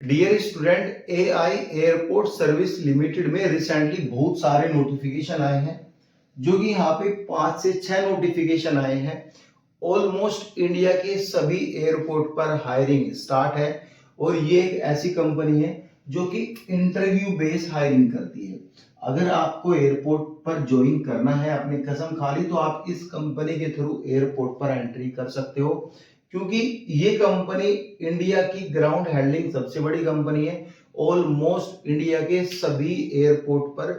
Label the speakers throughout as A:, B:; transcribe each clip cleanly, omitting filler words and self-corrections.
A: Dear student, AI airport service limited में recently बहुत सारे नोटिफिकेशन आए हैं, जो कि यहाँ पे 5 से 6 नोटिफिकेशन आए हैं। ऑलमोस्ट इंडिया के सभी एयरपोर्ट पर हायरिंग स्टार्ट है और ये एक ऐसी कंपनी है जो कि इंटरव्यू बेस हायरिंग करती है। अगर आपको एयरपोर्ट पर ज्वाइन करना है अपनी कसम खा ली तो आप इस कंपनी के थ्रू एयरपोर्ट पर एंट्री कर सकते हो, क्योंकि ये कंपनी इंडिया की ग्राउंड हैंडलिंग सबसे बड़ी कंपनी है। ऑलमोस्ट इंडिया के सभी एयरपोर्ट पर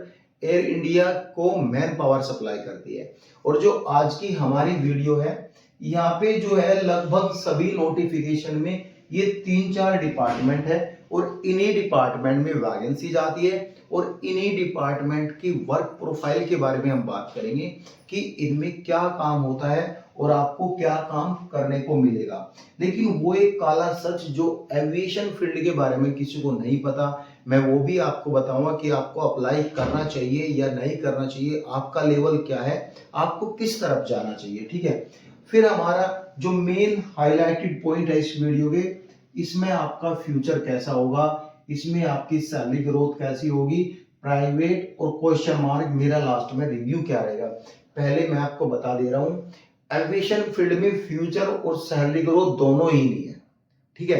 A: एयर इंडिया को मैन पावर सप्लाई करती है। और जो आज की हमारी वीडियो है, यहाँ पे जो है लगभग सभी नोटिफिकेशन में ये 3-4 डिपार्टमेंट है और इन्हीं डिपार्टमेंट में वैकेंसी जाती है और इन्हीं डिपार्टमेंट की वर्क प्रोफाइल के बारे में हम बात करेंगे कि इनमें क्या काम होता है और आपको क्या काम करने को मिलेगा। लेकिन वो एक काला सच जो एविएशन फील्ड के बारे में किसी को नहीं पता, मैं वो भी आपको बताऊंगा कि आपको अप्लाई करना चाहिए या नहीं करना चाहिए, आपका लेवल क्या है, आपको किस तरफ जाना चाहिए। ठीक है, फिर हमारा जो मेन हाईलाइटेड पॉइंट है इस वीडियो के, इसमें आपका फ्यूचर कैसा होगा, इसमें आपकी सैलरी ग्रोथ कैसी होगी, प्राइवेट और क्वेश्चन मार्क मेरा लास्ट में रिव्यू क्या रहेगा। पहले मैं आपको बता दे रहा हूं, एविएशन फील्ड में फ्यूचर और सैलरी ग्रोथ दोनों ही नहीं है। ठीक है,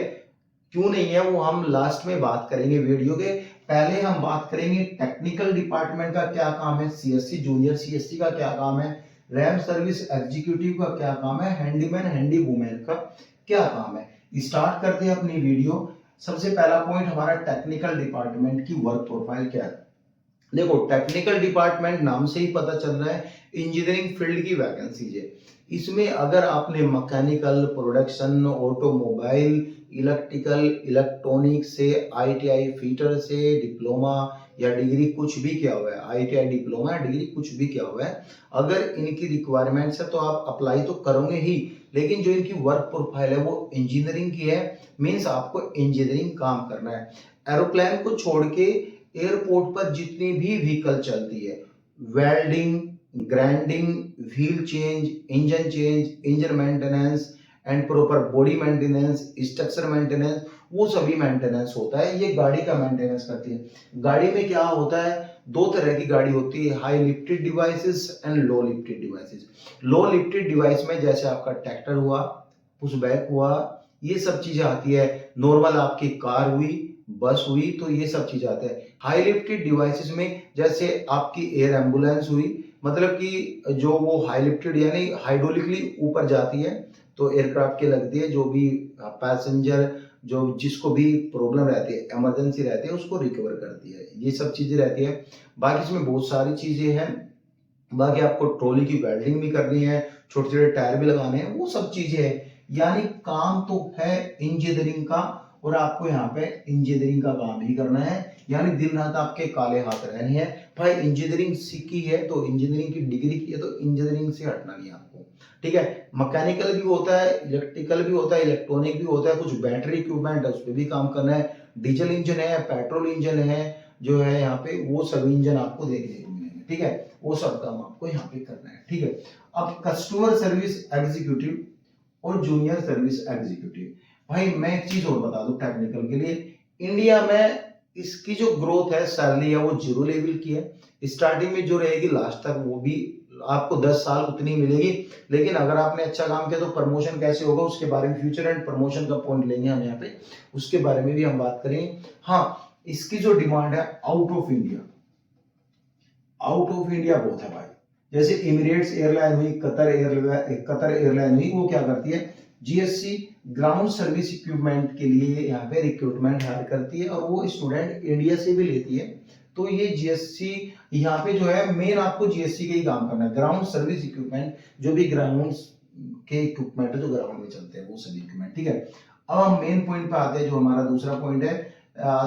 A: क्यों नहीं है वो हम लास्ट में बात करेंगे वीडियो के। पहले हम बात करेंगे टेक्निकल डिपार्टमेंट का क्या काम है, सीएससी जूनियर सीएससी का क्या काम है, रैम सर्विस एग्जीक्यूटिव का क्या काम है, हैंडीमैन हैंडी वुमेन का क्या काम है। स्टार्ट करते हैं अपनी वीडियो। सबसे पहला पॉइंट हमारा टेक्निकल डिपार्टमेंट की वर्क प्रोफाइल क्या है। देखो, टेक्निकल डिपार्टमेंट नाम से ही पता चल रहा है इंजीनियरिंग फील्ड की वैकेंसीज है। इसमें अगर आपने mechanical, production, automobile, electrical, electronic से, आईटीआई फीटर से डिप्लोमा या डिग्री कुछ भी किया हुआ है, आईटीआई डिप्लोमा या डिग्री कुछ भी किया हुआ है, अगर इनकी रिक्वायरमेंट्स है तो आप अप्लाई तो करोगे ही। लेकिन जो इनकी वर्क प्रोफाइल है वो इंजीनियरिंग की है, मीन्स आपको इंजीनियरिंग काम करना है। एरोप्लेन को छोड़ के एयरपोर्ट पर जितनी भी व्हीकल चलती है, welding, grinding, wheel change, engine maintenance and proper body maintenance, structure maintenance, वो सभी मेंटेनेंस होता है, ये गाड़ी का मेंटेनेंस करती है। गाड़ी में क्या होता है, दो तरह की गाड़ी होती है, high lifted devices and low lifted devices. Low lifted device में जैसे आपका ट्रैक्टर हुआ, पुशबैक हुआ, ये सब चीजें आती है। नॉर्मल आपकी कार हुई, बस हुई, तो ये सब चीज आते हैं। हाई लिफ्टेड डिवाइसेस में जैसे आपकी एयर एम्बुलेंस हुई, मतलब कि जो वो हाई लिफ्टेड यानी हाइड्रोलिकली ऊपर जाती है, तो एयरक्राफ्ट के लगती है, जो भी पैसेंजर जो जिसको भी प्रॉब्लम रहती है, इमरजेंसी रहती है, उसको रिकवर करती है, ये सब चीजें रहती है। बाकी इसमें बहुत सारी चीजें हैं, बाकी आपको ट्रॉली की वेल्डिंग भी करनी है, छोटे छोटे टायर भी लगाने हैं, वो सब चीजें हैं। यानी काम तो है इंजीनियरिंग का और आपको यहाँ पे इंजीनियरिंग का काम ही करना है, यानी दिन रात आपके काले हाथ रहने हैं। भाई इंजीनियरिंग सीखी है तो इंजीनियरिंग की डिग्री की है तो इंजीनियरिंग से हटना नहीं आपको। ठीक है, मैकेनिकल भी होता है, इलेक्ट्रिकल भी होता है, इलेक्ट्रॉनिक भी होता है, कुछ बैटरी इक्विपमेंट है उस पर भी काम करना है, डीजल इंजन है, पेट्रोल इंजन है, जो है यहाँ पे वो सभी इंजन आपको देखने को मिलेंगे। ठीक है, वो सब काम आपको यहाँ पे करना है। ठीक है, अब कस्टमर सर्विस एग्जीक्यूटिव और जूनियर सर्विस एग्जीक्यूटिव, भाई मैं एक चीज और बता दूं टेक्निकल के लिए, इंडिया में इसकी जो ग्रोथ है, सैलरी है, वो 0 लेवल की है। स्टार्टिंग में जो रहेगी लास्ट तक वो भी आपको 10 साल उतनी मिलेगी। लेकिन अगर आपने अच्छा काम किया तो प्रमोशन कैसे होगा उसके बारे में, फ्यूचर एंड प्रमोशन का पॉइंट लेंगे हम यहाँ पे, उसके बारे में भी हम बात करेंगे। हाँ, इसकी जो डिमांड है out of India, out of India बहुत है भाई। जैसे इमिरेट्स एयरलाइन हुई, कतर एयरलाइन हुई, वो क्या करती है, जीएससी ग्राउंड सर्विस इक्विपमेंट के लिए यहाँ पे रिक्रूटमेंट हायर करती है और वो स्टूडेंट इंडिया से भी लेती है। तो ये जीएससी यहाँ पे जो है मेन आपको जीएससी के ही काम करना है, ग्राउंड सर्विस इक्विपमेंट, जो भी ग्राउंड के इक्विपमेंट है जो ग्राउंड में चलते हैं वो सभी इक्विपमेंट। ठीक है, अब हम मेन पॉइंट पे आते हैं, जो हमारा दूसरा पॉइंट है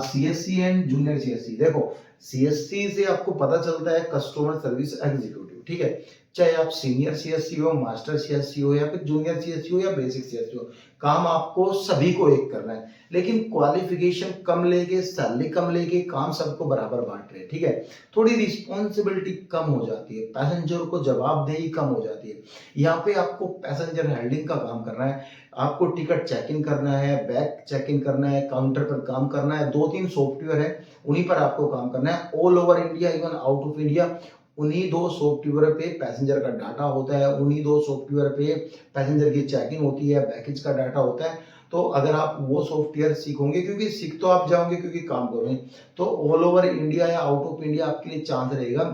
A: सीएससी एंड जूनियर सीएससी। देखो, सीएससी से आपको पता चलता है कस्टमर सर्विस एग्जीक्यूटिव। ठीक है, चाहे आप सीनियर सीएससी हो, मास्टर सीएससी हो या फिर जूनियर सीएससी हो या बेसिक सीएससी हो, काम आपको सभी को एक करना है, लेकिन क्वालिफिकेशन कम लेके, सैलरी कम लेके काम सबको बराबर बांट रहे हैं, ठीक है। थोड़ी रिस्पॉन्सिबिलिटी कम हो जाती है, पैसेंजर को जवाबदेही कम हो जाती है। यहाँ पे आपको पैसेंजर हैंडलिंग का काम करना है, आपको टिकट चेक इन करना है, बैग चेक इन करना है, काउंटर पर काम करना है। 2-3 सॉफ्टवेयर है, उन्हीं पर आपको काम करना है। All over India, even out of India, उन्हीं 2 सॉफ्टवेयर पे पैसेंजर का डाटा होता है, उन्हीं 2 सॉफ्टवेयर पे पैसेंजर की चेकिंग होती है, बैगेज का डाटा होता है। तो अगर आप वो सॉफ्टवेयर सीखोगे, क्योंकि सीख तो आप जाओगे क्योंकि काम करोगे, तो ऑल ओवर इंडिया या आउट ऑफ इंडिया आपके लिए चांस रहेगा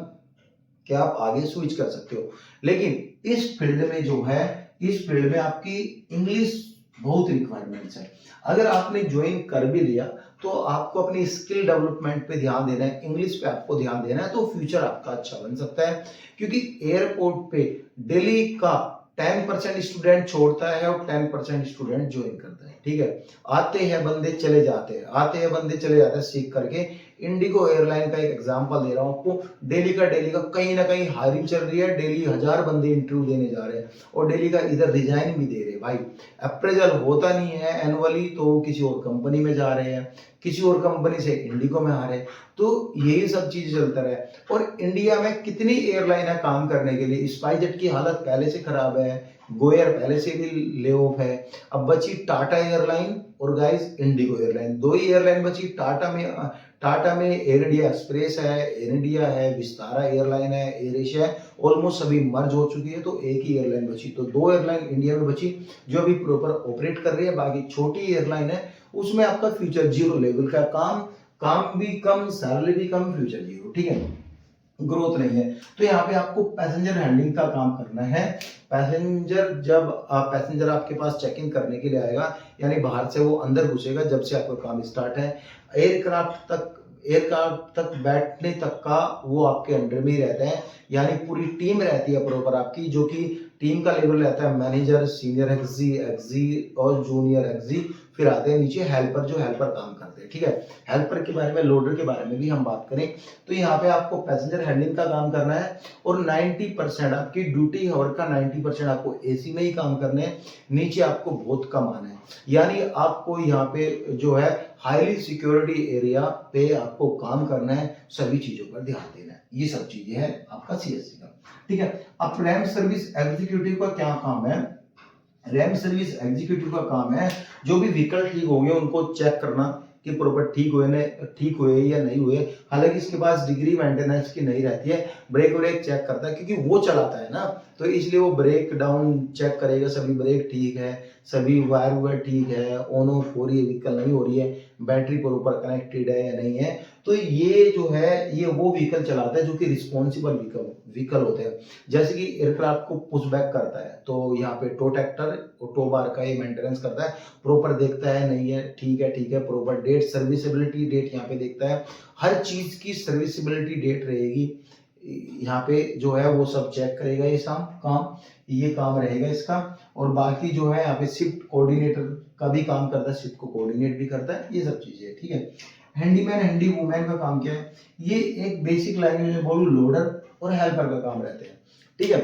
A: कि आप आगे स्विच कर सकते हो। लेकिन इस फील्ड में जो है, इस फील्ड में आपकी इंग्लिश बहुत रिक्वायरमेंट्स है। अगर आपने ज्वाइन कर भी लिया तो आपको अपनी स्किल डेवलपमेंट पे ध्यान देना है, इंग्लिश पे आपको ध्यान देना है, तो फ्यूचर आपका अच्छा बन सकता है। क्योंकि एयरपोर्ट पे डेली का 10% स्टूडेंट छोड़ता है और 10% स्टूडेंट ज्वाइन करता है, ठीक है। आते हैं बंदे चले जाते हैं, आते हैं बंदे चले जाते हैं सीख करके। इंडिगो एयरलाइन का एक एग्जांपल दे रहा हूं आपको, डेली का कहीं ना कहीं हायरिंग चल रही है, डेली 1000 बंदे इंटरव्यू देने जा रहे हैं और डेली का इधर रिजाइन भी दे रहे हैं। भाई अप्रेजल होता नहीं है एनुअली, तो किसी और कंपनी में जा रहे हैं, किसी और कंपनी से इंडिगो में आ रहे हैं, तो यही सब चीज चलता रहा है। और इंडिया में कितनी एयरलाइन है काम करने के लिए, स्पाइसजेट की हालत पहले से खराब है, गोएयर पहले से भी ले ऑफ है, अब बची टाटा एयरलाइन और गाइस इंडिगो एयरलाइन, 2 ही एयरलाइन बची। टाटा में एयर इंडिया एक्सप्रेस है, एयर इंडिया है, विस्तारा एयरलाइन है, एयर एशिया है, ऑलमोस्ट सभी मर्ज हो चुकी है, तो एक ही एयरलाइन बची। तो 2 एयरलाइन इंडिया में बची जो अभी प्रॉपर ऑपरेट कर रही है, बाकी छोटी एयरलाइन है उसमें आपका फ्यूचर जीरो लेवल का काम भी कम, सैलरी भी कम, फ्यूचर जीरो, ठीक है, ग्रोथ नहीं है। तो यहाँ पे आपको पैसेंजर हैंडलिंग का काम करना है। पैसेंजर आपके पास चेक इन करने के लिए आएगा, यानी बाहर से वो अंदर घुसेगा, जब से आपका काम स्टार्ट है, एयरक्राफ्ट तक बैठने तक का वो आपके अंडर में ही रहता है। यानी पूरी टीम रहती है प्रॉपर आपकी, जो कि टीम का लेवल रहता है मैनेजर, सीनियर एक्सजी और जूनियर एक्सजी, फिर आते हैं नीचे हेल्पर, जो हेल्पर काम करते हैं, ठीक है। हेल्पर के बारे में, लोडर के बारे में भी हम बात करें तो यहाँ पे आपको पैसेंजर हैंडलिंग का काम करना है और 90% आपकी ड्यूटी आवर का 90% आपको एसी में ही काम करने हैं, नीचे आपको बहुत कम आना है। यानी आपको यहाँ पे जो है हाईली सिक्योरिटी एरिया पे आपको काम करना है, सभी चीजों पर ध्यान देना है। ये सब चीजें हैं आपका सीएससी का, ठीक है। अब रैम सर्विस एग्जीक्यूटिव का क्या काम है? रैम सर्विस एग्जीक्यूटिव का काम है जो भी व्हीकल ठीक हो गए उनको चेक करना कि प्रॉपर ठीक हुए या नहीं हुए। हालांकि इसके पास डिग्री मेंटेनेंस की नहीं रहती है, ब्रेक चेक करता है क्योंकि वो चलाता है ना, तो इसलिए वो ब्रेक डाउन चेक करेगा, सभी ब्रेक ठीक है, सभी वायर ठीक है, ऑन ऑफ हो रही है, व्हीकल नहीं हो रही है, बैटरी प्रॉपर कनेक्टेड है या नहीं है। तो ये जो है ये वो व्हीकल चलाता है जो कि रिस्पॉन्सिबल व्हीकल होते हैं। जैसे कि एयरक्राफ्ट को पुश बैक करता है तो यहाँ पे टो ट्रैक्टर टो बार का ये मेंटेनेंस करता है, प्रॉपर देखता है नहीं है, ठीक है, प्रॉपर डेट, सर्विसिबिलिटी डेट यहाँ पे देखता है, हर चीज की सर्विसिबिलिटी डेट रहेगी यहाँ पे जो है वो सब चेक करेगा। ये काम रहेगा इसका। और बाकी जो है यहाँ पे शिफ्ट कोऑर्डिनेटर का भी काम करता है, शिफ्ट को कोऑर्डिनेट भी करता है, ये सब चीजें, ठीक है। हैंडीमैन हैंडी वूमैन का काम क्या है? ये एक बेसिक लैंग्वेज में बोलूं, लोडर और हेल्पर का काम रहते हैं, ठीक है।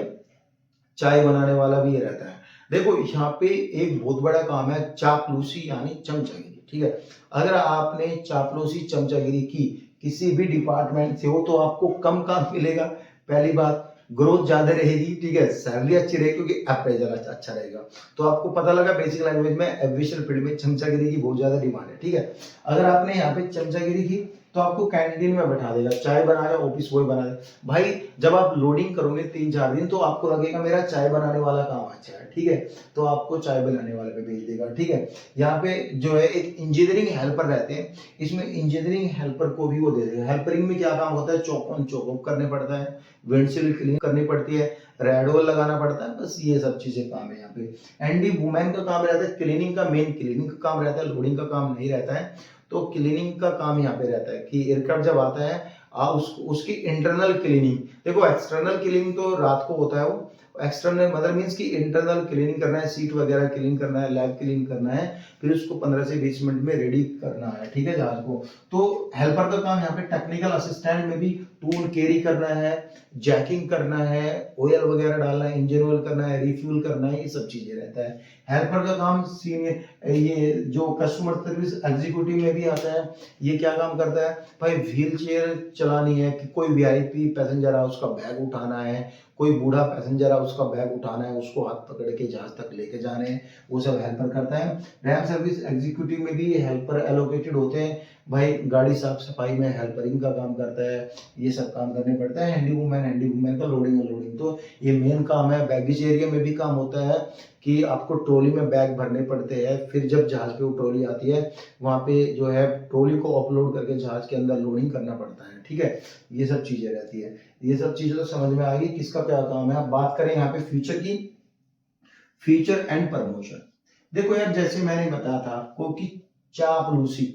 A: चाय बनाने वाला भी ये रहता है। देखो यहाँ पे एक बहुत बड़ा काम है चापलूसी यानी चमचागिरी, ठीक है। अगर आपने चापलूसी चमचागिरी की किसी भी डिपार्टमेंट से हो तो आपको कम काम मिलेगा, पहली बात, ग्रोथ ज्यादा रहेगी, ठीक है, सैलरी अच्छी रहेगी क्योंकि अप्रेजल अच्छा रहेगा। तो आपको पता लगा बेसिक लैंग्वेज में एविएशन फील्ड में चमचागिरी की बहुत ज्यादा डिमांड है, ठीक है। अगर आपने यहाँ पे चमचागिरी की तो आपको कैंटीन में बैठा देगा, चाय बनाया, ऑफिस बॉय बना दे। भाई जब आप लोडिंग करोगे 3-4 दिन तो आपको लगेगा मेरा चाय बनाने वाला काम अच्छा है, ठीक है, तो आपको चाय बनाने वाले पे भेज देगा, ठीक है। यहाँ पे जो है एक इंजीनियरिंग हेल्पर रहते हैं, इसमें इंजीनियरिंग हेल्पर को भी वो दे देगा। हेल्परिंग में क्या काम होता है? चॉक ऑन चॉक ऑफ करने पड़ता है, विंडशील्ड क्लीन करनी पड़ती है, रेडोल लगाना पड़ता है, बस ये सब चीजें काम है यहाँ पे। एंडी वुमेन का काम रहता है क्लीनिंग का, मेन क्लीनिंग का काम रहता है, लोडिंग का काम नहीं रहता है। तो क्लीनिंग का काम यहाँ पे रहता है कि एयरक्राफ्ट जब आता है उसकी इंटरनल क्लीनिंग, देखो एक्सटर्नल क्लीनिंग तो रात को होता है, वो एक्सटर्नल मतलब मींस कि इंटरनल क्लीनिंग करना है, सीट वगैरह क्लीन करना है, लैब क्लीन करना है, फिर उसको 15 से 20 मिनट में रेडी करना है, ठीक है, जहाज को। तो हेल्पर का काम यहाँ पे टेक्निकल असिस्टेंट में भी टूल कैरी करना है, जैकिंग करना है, ऑयल वगैरह डालना है, इंजन ऑयल करना है, रिफ्यूल करना है, ये सब चीजें रहता है। हेल्पर का काम सीनियर ये जो कस्टमर सर्विस एग्जीक्यूटिव में भी आता है, ये क्या काम करता है भाई, व्हील चेयर चलानी है कि कोई वीआईपी पैसेंजर है उसका बैग उठाना है, कोई बूढ़ा पैसेंजर है उसका बैग उठाना है, उसको हाथ पकड़ के जहाज तक लेके जाने हैं, वो सब हेल्पर करता है। रैम सर्विस एग्जीक्यूटिव में भी हेल्पर एलोकेटेड होते हैं भाई, गाड़ी साफ सफाई में हेल्परिंग का काम करता है, ये सब काम करने पड़ता है। हैंडी वूमेन का लोडिंग अनलोडिंग तो ये मेन काम है। बैगेज एरिया में भी काम होता है कि आपको ट्रॉली में बैग भरने पड़ते हैं, फिर जब जहाज पे वो ट्रॉली आती है वहाँ पे जो है ट्रॉली को अपलोड करके जहाज के अंदर लोडिंग करना पड़ता है, ठीक है। ये सब चीजें रहती है, ये सब चीजें तो समझ में आ गई किसका क्या काम है। अब बात करें यहाँ पे फ्यूचर की, फ्यूचर एंड प्रमोशन। देखो यार, जैसे मैंने बताया था आपको कि चापलूसी,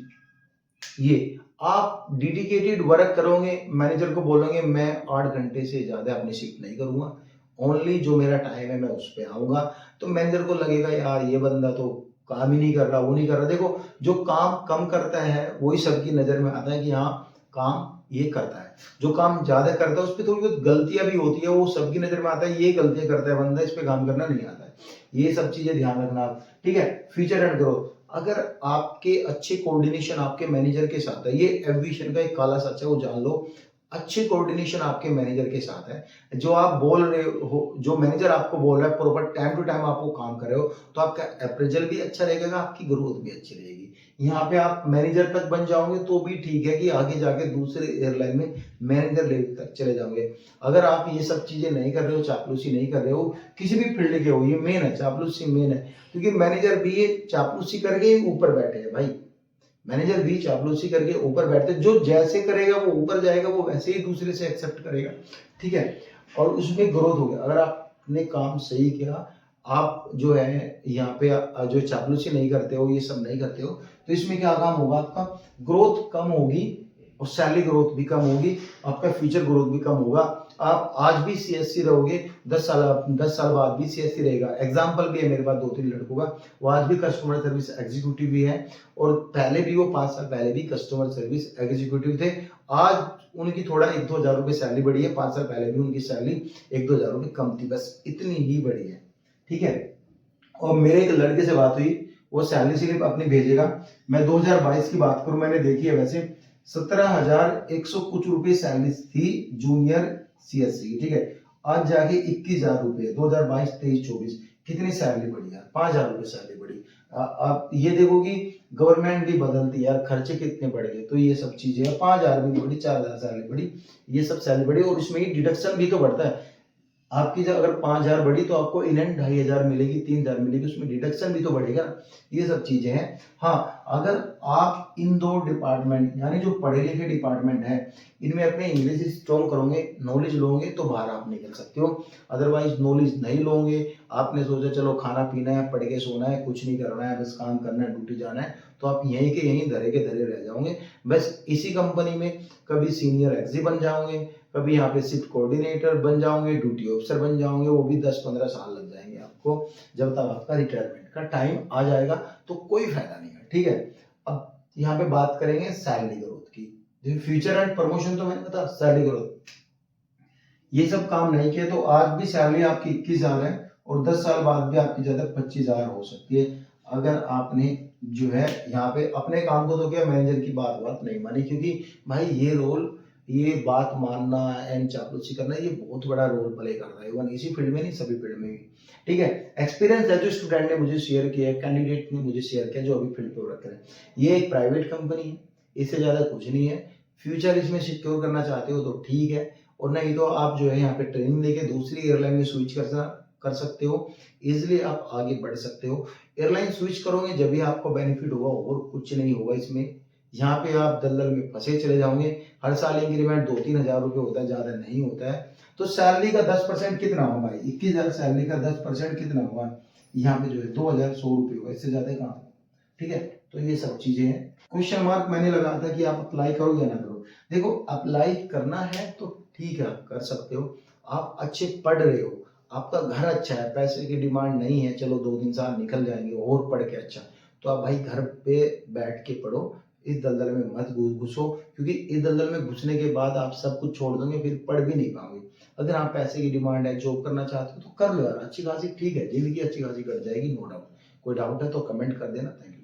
A: ये आप डेडिकेटेड वर्क करोगे, मैनेजर को बोलोगे मैं 8 घंटे से ज्यादा अपनी शिफ्ट नहीं करूंगा, ओनली जो मेरा टाइम है मैं उस पर आऊंगा, तो मैनेजर को लगेगा यार ये बंदा तो काम ही नहीं कर रहा, वो नहीं कर रहा। देखो, जो काम कम करता है वही सबकी नजर में आता है कि हाँ काम ये करता है, जो काम ज्यादा करता है उस पर थोड़ी बहुत गलतियां भी होती है, वो सबकी नजर में आता है ये गलतियां करता है बंदा, इस पे काम करना नहीं आता है। ये सब चीजें ध्यान रखना आप, ठीक है। फ्यूचर एंड ग्रोथ, अगर आपके अच्छे कोऑर्डिनेशन आपके मैनेजर के साथ है, ये एविएशन का एक काला सच है, वो जान लो, अच्छे कोऑर्डिनेशन आपके मैनेजर के साथ है, जो आप बोल रहे हो, जो मैनेजर आपको बोल रहा है प्रॉपर टाइम टू टाइम आप वो काम कर रहे हो, तो आपका अप्रेजल भी अच्छा रहेगा, आपकी ग्रोथ भी अच्छी रहेगी। यहाँ पे आप मैनेजर तक बन जाओगे तो भी ठीक है कि आगे जाके दूसरे एयरलाइन में मैनेजर लेवल तक चले जाओगे। अगर आप ये सब चीजें नहीं कर रहे हो, चापलूसी नहीं कर रहे हो, किसी भी फील्ड के हो, ये मेन है, चापलूसी मेन है, क्योंकि मैनेजर भी ये चापलूसी करके ऊपर बैठे हैं भाई, मैनेजर भी चापलूसी करके ऊपर बैठते, जो जैसे करेगा वो ऊपर जाएगा, वो वैसे ही दूसरे से एक्सेप्ट करेगा, ठीक है, और उसमें ग्रोथ हो गया। अगर आपने काम सही किया, आप जो है यहाँ पे जो चापलूसी नहीं करते हो, ये सब नहीं करते हो, तो इसमें क्या काम होगा, आपका ग्रोथ कम होगी और सैलरी ग्रोथ भी कम होगी, आपका फ्यूचर ग्रोथ भी कम होगा। आप आज भी सीएससी रहोगे, 10 साल बाद भी सीएससी रहेगा। एग्जाम्पल भी है मेरे पास 2-3 लड़कों का, वो आज भी कस्टमर सर्विस एग्जीक्यूटिव भी है, और पहले भी वो 5 साल पहले भी कस्टमर सर्विस एग्जीक्यूटिव थे। आज उनकी थोड़ा 1-2 हजार रुपए सैलरी बढ़ी है, 5 साल पहले भी उनकी सैलरी 1-2 हजार रुपए कम थी, बस इतनी ही बढ़ी है, ठीक है। और मेरे एक लड़के से बात हुई, वो सैलरी स्लिप अपनी भेजेगा, मैं 2022 की बात करूं, मैंने देखी है वैसे 17,100 कुछ रुपए सैलरी थी जूनियर सीएससी की, ठीक है। आज जाके 21,000 रुपए 2022-23-24, कितनी सैलरी बढ़ी यार, 5,000 रुपए सैलरी बढ़ी। आप ये देखो कि गवर्नमेंट भी बदलती है यार, खर्चे कितने बढ़ गए, तो ये सब चीजें हैं, 5,000 भी बढ़ी, 4,000 सैलरी बढ़ी, ये सब सैलरी बढ़ी, और इसमें ही डिडक्शन भी तो बढ़ता है। आपकी जब अगर 5,000 बढ़ी तो आपको इन एंड 2,500 मिलेगी, 3,000 मिलेगी, उसमें डिडक्शन भी तो बढ़ेगा, ये सब चीजें हैं। हाँ, अगर आप इन 2 डिपार्टमेंट यानी जो पढ़े लिखे डिपार्टमेंट है, इनमें अपने इंग्लिश स्ट्रॉन्ग करोगे, नॉलेज लोगे, तो बाहर आप निकल सकते हो। अदरवाइज नॉलेज नहीं लोगे, आपने सोचा चलो खाना पीना है, पढ़ के सोना है, कुछ नहीं करना है, बस काम करना है, ड्यूटी जाना है, तो आप यहीं के यहीं धरे के धरे रह जाओगे। बस इसी कंपनी में कभी सीनियर एक्सी बन जाओगे, कभी यहाँ पे शिफ्ट कोऑर्डिनेटर बन जाओगे, ड्यूटी ऑफिसर बन जाओगे, वो भी 10-15 साल लग जाएंगे आपको, जब तक आपका रिटायरमेंट का टाइम आ जाएगा, तो कोई फायदा नहीं है, ठीक है। अब यहाँ पे बात करेंगे सैलरी ग्रोथ की। फ्यूचर एंड प्रमोशन तो मैंने बता, सैलरी ग्रोथ, ये सब काम नहीं किया तो आज भी सैलरी आपकी 21,000 है, और 10 साल बाद भी आपकी ज्यादा 25,000 हो सकती है, अगर आपने जो है यहाँ पे अपने काम को तो किया, मैनेजर की बात नहीं मानी, क्योंकि भाई ये रोल, ये बात मानना एंड चापलूसी करना, ये बहुत बड़ा रोल प्ले कर रहा है, इवन इसी फील्ड में नहीं, सभी फील्ड में भी, ठीक है। एक्सपीरियंस है जो स्टूडेंट ने मुझे शेयर किया, कैंडिडेट ने मुझे शेयर किया, जो अभी फील्ड पे वर्क करे, ये एक प्राइवेट कंपनी है, इससे ज्यादा कुछ नहीं है। फ्यूचर इसमें सिक्योर करना चाहते हो तो ठीक है, और नहीं तो आप जो है यहाँ पे ट्रेनिंग लेके दूसरी एयरलाइन में स्विच कर सकते हो, इजिली आप आगे बढ़ सकते हो। एयरलाइन स्विच करोगे जब भी आपको बेनिफिट होगा, और कुछ नहीं होगा इसमें। यहाँ पे आप दलदल में फंसे चले जाओगे, हर साल इंक्रीमेंट 2-3 हजार रुपए होता है, ज्यादा नहीं होता है। तो सैलरी का 10% कितना होगा भाई, 21,000 सैलरी का 10% कितना होगा, यहाँ पे जो है 2,100 रुपये होगा, इससे ज्यादा कहाँ होगा, ठीक है। तो ये सब चीजें हैं। क्वेश्चन मार्क मैंने लगाया था कि आप अप्लाई करो या ना करो। देखो, अप्लाई करना है तो ठीक है, आप कर सकते हो, आप अच्छे पढ़ रहे हो, आपका घर अच्छा है, पैसे की डिमांड नहीं है, चलो 2-3 साल निकल जाएंगे और पढ़ के अच्छा, तो आप भाई घर पे बैठ के पढ़ो, इस दलदल में मत घुसो, क्योंकि इस दलदल में घुसने के बाद आप सब कुछ छोड़ दोगे, फिर पढ़ भी नहीं पाओगे। अगर आप पैसे की डिमांड है, जॉब करना चाहते हो तो कर लो यार, अच्छी खासी ठीक है, जिंदगी अच्छी खासी कट जाएगी, नो डाउट। कोई डाउट है तो कमेंट कर देना। Thank you.